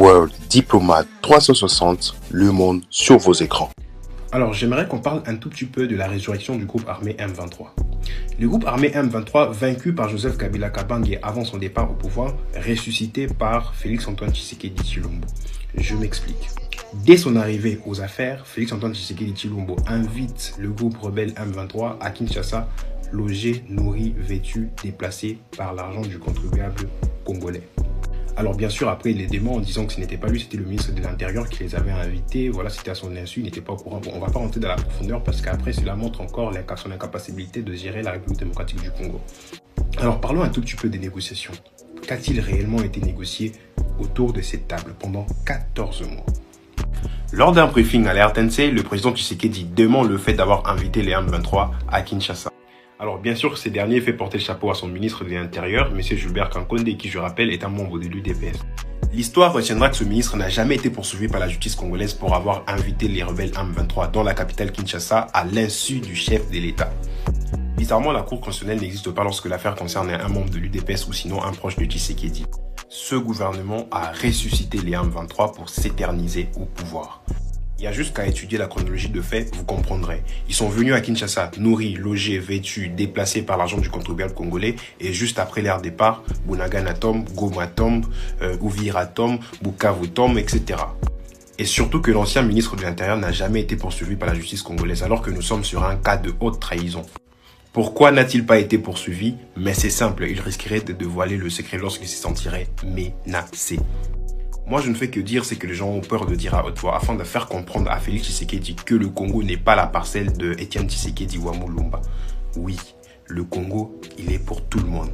World Diplomat 360, le monde sur vos écrans. Alors, j'aimerais qu'on parle un tout petit peu de la résurrection du groupe armé M23. Le groupe armé M23, vaincu par Joseph Kabila Kabange avant son départ au pouvoir, ressuscité par Félix-Antoine Tshisekedi Tshilombo. Je m'explique. Dès son arrivée aux affaires, Félix-Antoine Tshisekedi Tshilombo invite le groupe rebelle M23 à Kinshasa, logé, nourri, vêtu, déplacé par l'argent du contribuable congolais. Alors bien sûr, après il les dément en disant que ce n'était pas lui, c'était le ministre de l'Intérieur qui les avait invités. Voilà, c'était à son insu, il n'était pas au courant. Bon, on ne va pas rentrer dans la profondeur parce qu'après cela montre encore son incapacité de gérer la République démocratique du Congo. Alors parlons un tout petit peu des négociations. Qu'a-t-il réellement été négocié autour de cette table pendant 14 mois? Lors d'un briefing à la RTNC, le président Tshisekedi demande le fait d'avoir invité les M23 à Kinshasa. Alors bien sûr, ce dernier fait porter le chapeau à son ministre de l'Intérieur, M. Gilbert Kankonde, qui je rappelle est un membre de l'UDPS. L'histoire retiendra que ce ministre n'a jamais été poursuivi par la justice congolaise pour avoir invité les rebelles M23 dans la capitale Kinshasa à l'insu du chef de l'État. Bizarrement, la Cour constitutionnelle n'existe pas lorsque l'affaire concerne un membre de l'UDPS ou sinon un proche de Tshisekedi. Ce gouvernement a ressuscité les M23 pour s'éterniser au pouvoir. Il y a juste qu'à étudier la chronologie de fait, vous comprendrez. Ils sont venus à Kinshasa, nourris, logés, vêtus, déplacés par l'argent du contribuable congolais. Et juste après leur départ, Bunagana tombe, Goma tombe, Uvira tombe, Bukavu tombe, etc. Et surtout que l'ancien ministre de l'Intérieur n'a jamais été poursuivi par la justice congolaise, alors que nous sommes sur un cas de haute trahison. Pourquoi n'a-t-il pas été poursuivi? Mais c'est simple, il risquerait de dévoiler le secret lorsqu'il se sentirait menacé. Moi, je ne fais que dire ce que les gens ont peur de dire à haute voix afin de faire comprendre à Félix Tshisekedi que le Congo n'est pas la parcelle de Etienne Tshisekedi Wamulumba. Oui, le Congo, il est pour tout le monde.